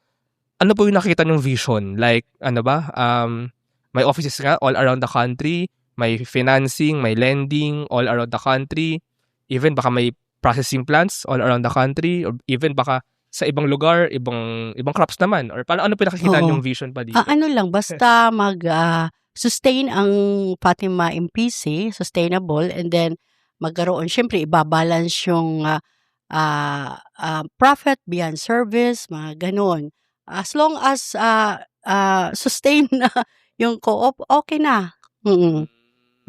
ano po yung nakita nyong vision? Like, may offices nga all around the country, may financing, may lending all around the country, even baka may processing plants all around the country, or even baka sa ibang lugar, ibang crops naman, or paano ano pinakikita
Oo.
yung vision pa dito?
Ano lang, basta sustain ang Fatima MPC, sustainable, and then magkaroon, syempre, ibabalance yung profit beyond service, mga ganun. As long as sustain na yung co-op, okay na. Mm-mm.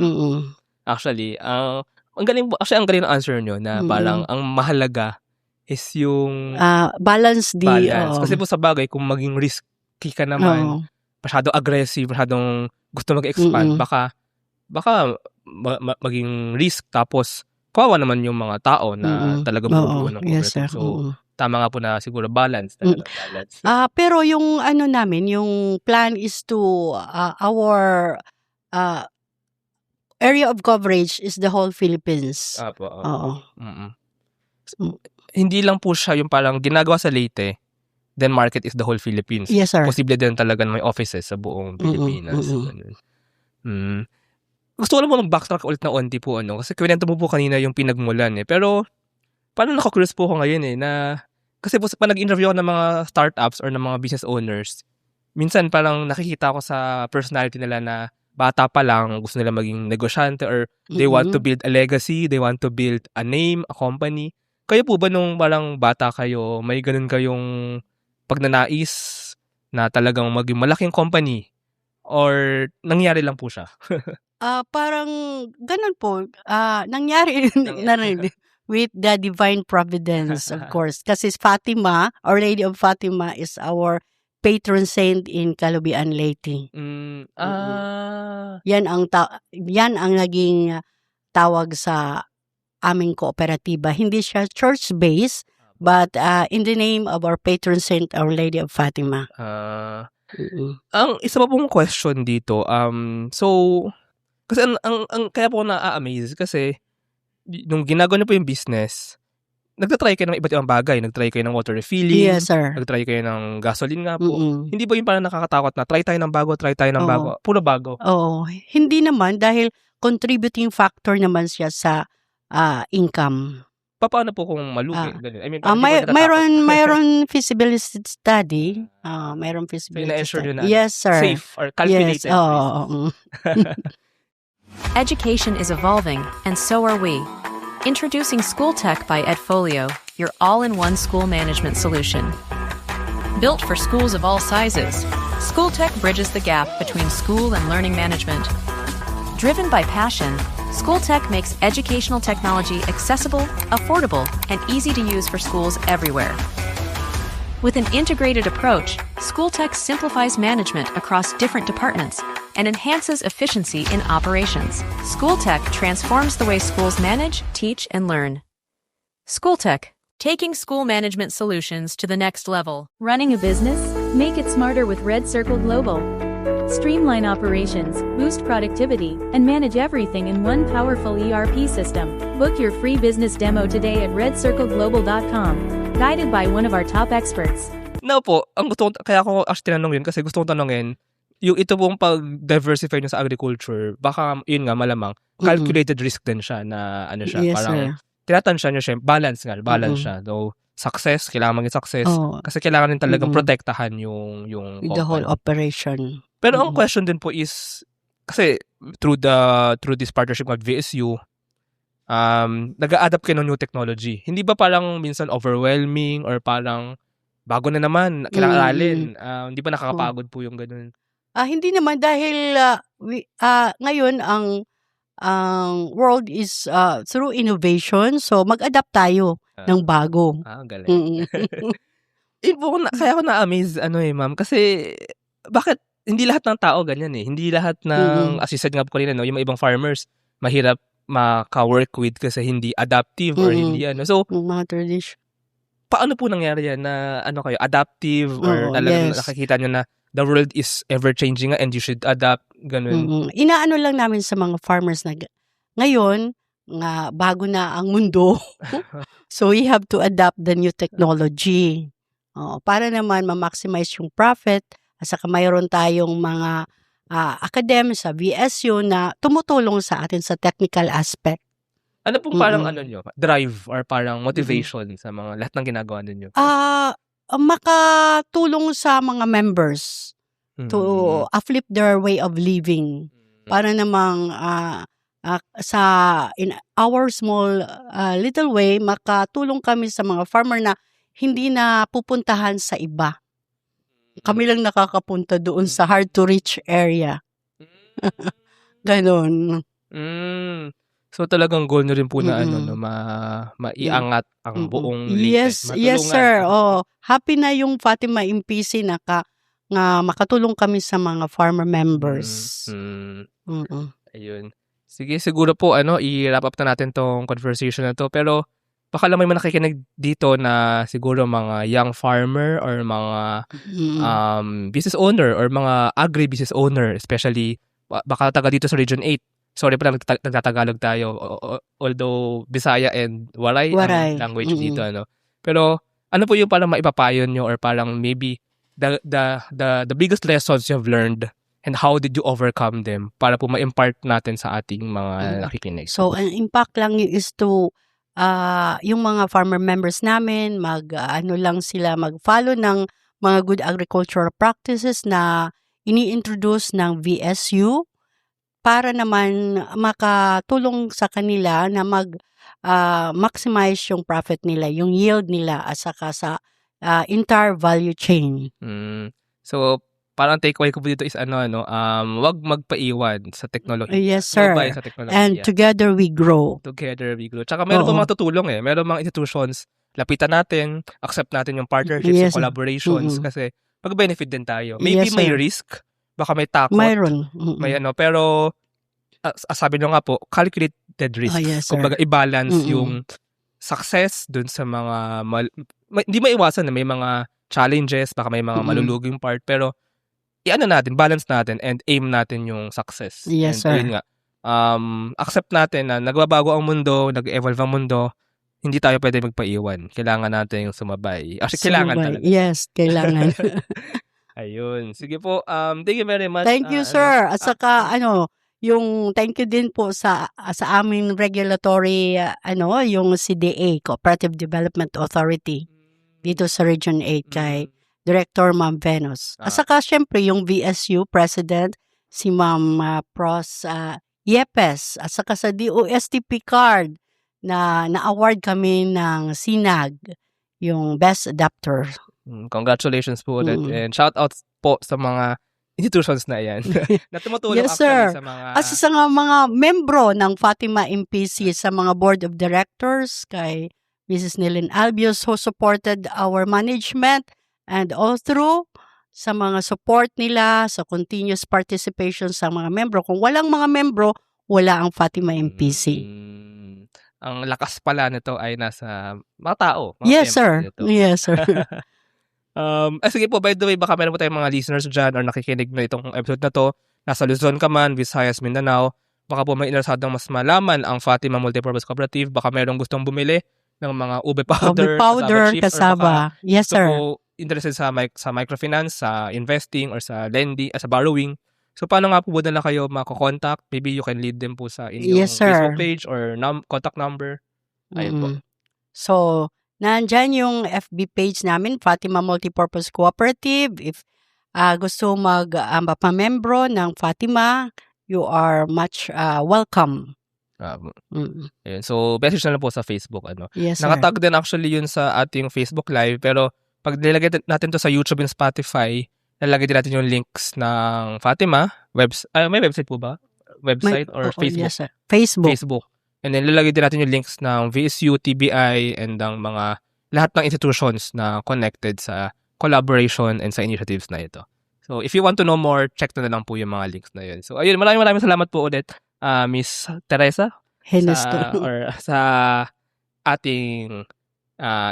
Mm-mm.
Actually, ang galing ng answer nyo na parang ang mahalaga is yung
Balance.
balance. Kasi po sa bagay, kung maging risky ka naman, masyadong aggressive, masyadong gusto mag-expand, baka maging risk, tapos kawawa naman yung mga tao na talaga bubuo ng
Yes, sir.
cooperative. So, tama nga po na siguro balance. Balance.
Pero yung namin, yung plan is to our area of coverage is the whole Philippines.
Apo.
Oo.
Hindi lang po siya yung parang ginagawa sa Leyte, then market is the whole Philippines.
Yes, sir.
Posible din talaga may offices sa buong Pilipinas. Ganun. Gusto ko lang po mag-backtrack ulit na onti po, kasi kwento mo po kanina yung pinagmulan Pero, paano naka-curious po ako ngayon na, kasi po pag nag-interview ako ng mga startups or ng mga business owners, minsan parang nakikita ko sa personality nila na bata pa lang, gusto nila maging negosyante, or they want to build a legacy, they want to build a name, a company. Kayo po ba nung parang bata kayo, may ganun kayong pagnanais na talagang maging malaking company? Or nangyari lang po siya?
Parang ganun po. Nangyari na rin with the divine providence, of course. Kasi Fatima, Our Lady of Fatima, is our patron saint in Calubian, Leyte. Yan ang naging tawag sa aming kooperatiba. Hindi siya church-based, but in the name of our patron saint, Our Lady of Fatima.
Ang isa pa pong question dito, so, kasi ang kaya po na-amaze kasi nung ginagawa niyo po yung business, nagtatry kayo ng iba't ibang bagay. Nagtry kayo ng water refilling.
Yes, sir.
Nagtry kayo ng gasoline nga po. Hindi ba yung parang nakakatakot na try tayo ng bago? Puro bago.
Oo. Hindi naman dahil contributing factor naman siya sa income.
Paano po kung malugi? Ganun? I mean,
mayroon feasibility study. Mayroon feasibility
ina-ensure
study.
nyo na
Yes, sir.
safe or calculated.
Yes, oo.
Education is evolving, and so are we. Introducing School Tech by Edfolio, your all-in-one school management solution. Built for schools of all sizes, School Tech bridges the gap between school and learning management. Driven by passion, School Tech makes educational technology accessible, affordable, and easy to use for schools everywhere. With an integrated approach, School Tech simplifies management across different departments and enhances efficiency in operations. School Tech transforms the way schools manage, teach, and learn. School Tech, taking school management solutions to the next level.
Running a business? Make it smarter with Red Circle Global. Streamline operations, boost productivity, and manage everything in one powerful ERP system. Book your free business demo today at redcircleglobal.com. Guided by one of our top experts.
No po, kaya ako actually tinanong yun kasi gusto kong tanongin, yung ito pong pag-diversify nyo sa agriculture, baka yun nga malamang, calculated risk din siya na
Yes,
parang
sir.
tinatansya nyo siya, balance siya. So, success, kailangan maging success. Kasi kailangan din talagang protektahan yung
The whole operation.
Pero ang question din po is, kasi through this partnership with VSU, nag-a-adapt kayo ng new technology. Hindi ba parang minsan overwhelming or parang bago na naman, kailangan aralin? Hindi ba nakakapagod po yung ganun?
Hindi naman dahil ngayon ang world is through innovation, so mag-adapt tayo ng bago.
Galing. Kaya ako na-amaze, ma'am, kasi bakit hindi lahat ng tao ganyan Hindi lahat ng, as you said nga po kanina, yung mga ibang farmers, mahirap maka-work with kasi hindi adaptive or hindi So,
mga tradition.
Paano po nangyari yan na kayo, adaptive or talagang nakikita nyo na the world is ever-changing and you should adapt, ganun?
Inaano lang namin sa mga farmers na ngayon, nga bago na ang mundo, so we have to adapt the new technology. Para naman ma-maximize yung profit, at saka mayroon tayong mga academy, sa VSU na tumutulong sa atin sa technical aspect.
Ano pong parang ano nyo, drive or parang motivation sa mga lahat ng ginagawa ninyo?
Makatulong sa mga members to uplift their way of living. Para namang in our small little way, makatulong kami sa mga farmer na hindi na pupuntahan sa iba. Kami lang nakakapunta doon sa hard to reach area. Ganon.
So talagang goal nyo rin po na maiangat ang buong Leyte.
Yes sir. Happy na yung Fatima MPC na makatulong kami sa mga farmer members.
Ayun. Sige, siguro po i-wrap up na natin tong conversation na to. Pero baka lang may nakikinig dito na siguro mga young farmer or mga business owner or mga agri-business owner, especially baka taga dito sa Region 8. Sorry pala, nagtatagalog tayo. Although Bisaya and Waray ang language dito. Pero ano po yung parang maipapayo nyo or parang maybe the biggest lessons you've learned and how did you overcome them para po ma-impart natin sa ating mga nakikinig?
So, ang impact lang is to yung mga farmer members namin, mag-follow ng mga good agricultural practices na ini-introduce ng VSU para naman makatulong sa kanila na maximize yung profit nila, yung yield nila at saka sa entire value chain.
So, parang takeaway ko po dito is wag magpaiwan sa technology.
Yes, sir.
Sa technology.
And together we grow.
Tsaka meron pa mga tutulong Meron mga institutions, lapitan natin, accept natin yung partnerships, yung collaborations kasi pag-benefit din tayo. Maybe may risk, baka may takot.
Mayroon.
May pero sabi nyo nga po, calculated risk. Kumbaga i-balance yung success dun sa mga hindi maiwasan na may mga challenges, baka may mga maluluging part, pero balance natin and aim natin yung success.
Yes,
and
sir.
Yun nga, accept natin na nagbabago ang mundo, nag-evolve ang mundo, hindi tayo pwede magpaiwan. Kailangan natin yung sumabay. Actually, kailangan talaga.
Yes, kailangan.
Ayun. Sige po, thank you very much.
Thank you, sir. At saka, yung thank you din po sa aming regulatory, yung CDA, Cooperative Development Authority, dito sa Region 8 kay Director Ma'am Venus. At saka, syempre, yung VSU President, si Ma'am Pros Yepes. At saka sa DOSTP card na na-award kami ng SINAG, yung Best Adapter.
Congratulations po ulit. And shout out po sa mga institutions na yan na tumutulong
yes, sir.
Sa mga...
At sa mga membro ng Fatima MPC, sa mga board of directors, kay Mrs. Nilin Albios who supported our management and all through sa mga support nila, sa continuous participation sa mga membro. Kung walang mga membro, wala ang Fatima MPC.
Ang lakas pala nito ay nasa mga tao. Mga
yes, sir.
Nito.
Yes, sir.
Sige po, by the way, baka meron po tayong mga listeners dyan or nakikinig na itong episode na to. Nasa Luzon ka man, Visayas, Mindanao. Baka po may interesadong mas malaman ang Fatima Multipurpose Cooperative. Baka merong gustong bumili ng mga ube powder,
kasaba. Yes, sir.
So, interested sa microfinance, sa investing, or sa lending, sa borrowing. So, paano nga po ba na kayo makakontakt? Maybe you can lead them po sa inyong Facebook page or contact number. Ayun po.
So, nandyan yung FB page namin, Fatima Multipurpose Cooperative. If gusto magpamembro ng Fatima, you are much welcome.
Ayun. So, message na lang po sa Facebook.
Yes, sir.
Nakatag din actually yun sa ating Facebook Live. Pero, pag nilagay natin to sa YouTube and Spotify, nalagay din natin yung links ng Fatima. May website po ba? Website or Facebook?
Yes, sir. Facebook.
And then, lalagay din natin yung links ng VSU, TBI, and ang mga lahat ng institutions na connected sa collaboration and sa initiatives na ito. So, if you want to know more, check na lang po yung mga links na yun. So, ayun, maraming salamat po ulit, Miss Teresa, sa ating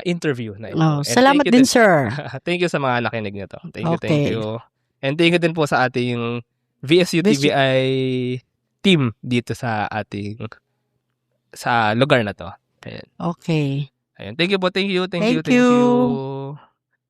interview na ito.
Salamat din, sir.
Thank you sa mga nakinig nito. Thank you. And thank you din po sa ating VSU TBI team dito sa ating sa lugar na to. Ayan.
Okay.
Ayan. Thank you po. Thank you.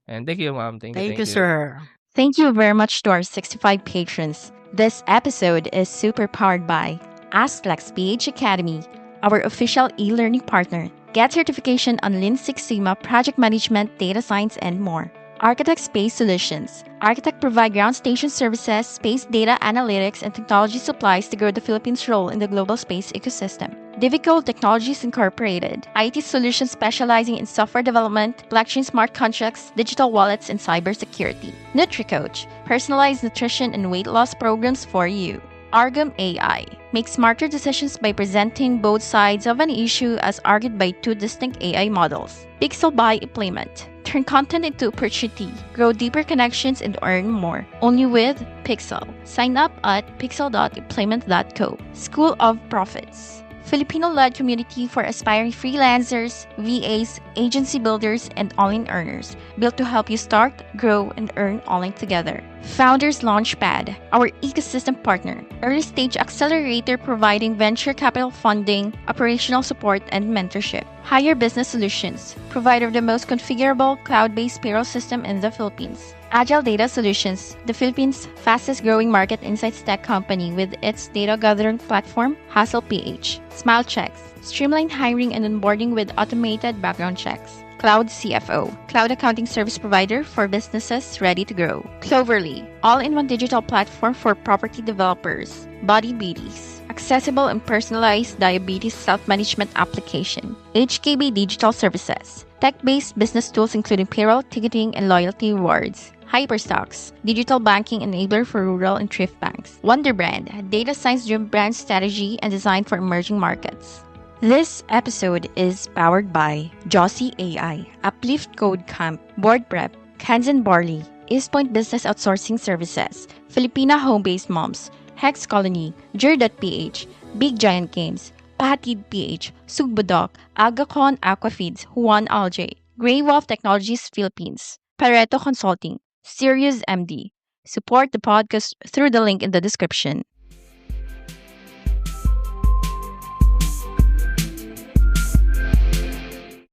And thank you, ma'am. Thank you,
sir.
Thank you very much to our 65 patrons. This episode is super powered by AskFlex PH Academy, our official e-learning partner. Get certification on Lean Six Sigma, project management, data science, and more. Architect Space Solutions. Architect provide ground station services, space data analytics, and technology supplies to grow the Philippines' role in the global space ecosystem. Divico Technologies Incorporated. IT solutions specializing in software development, blockchain smart contracts, digital wallets, and cybersecurity. NutriCoach. Personalized nutrition and weight loss programs for you. Argum AI. Make smarter decisions by presenting both sides of an issue as argued by two distinct AI models. Pixel by Implement. Turn content into opportunity, grow deeper connections, and earn more. Only with Pixel. Sign up at pixel.implement.co. School of Profits. Filipino-led community for aspiring freelancers, VAs, agency builders, and online earners, built to help you start, grow, and earn online together. Founders Launchpad, our ecosystem partner, early-stage accelerator providing venture capital funding, operational support, and mentorship. Hire Business Solutions, provider of the most configurable cloud-based payroll system in the Philippines. Agile Data Solutions, the Philippines' fastest-growing market insights tech company with its data gathering platform, HustlePH. Smile Checks, streamline hiring and onboarding with automated background checks. Cloud CFO, cloud accounting service provider for businesses ready to grow. Cloverly, all-in-one digital platform for property developers. Body Beauties, accessible and personalized diabetes self-management application. HKB Digital Services, tech-based business tools including payroll, ticketing, and loyalty rewards. Hyperstocks, digital banking enabler for rural and thrift banks. Wonderbrand, a data science-driven brand strategy and design for emerging markets. This episode is powered by Josie AI, Uplift Code Camp, Board Prep, Kansan Barley, East Point Business Outsourcing Services, Filipina Home-Based Moms, Hex Colony, Jur.ph, Big Giant Games, Pahatid PH, Sugbudok, Agacon Aquafeeds, Juan Alj, Grey Wolf Technologies Philippines, Pareto Consulting, Sirius MD. Support the podcast through the link in the description.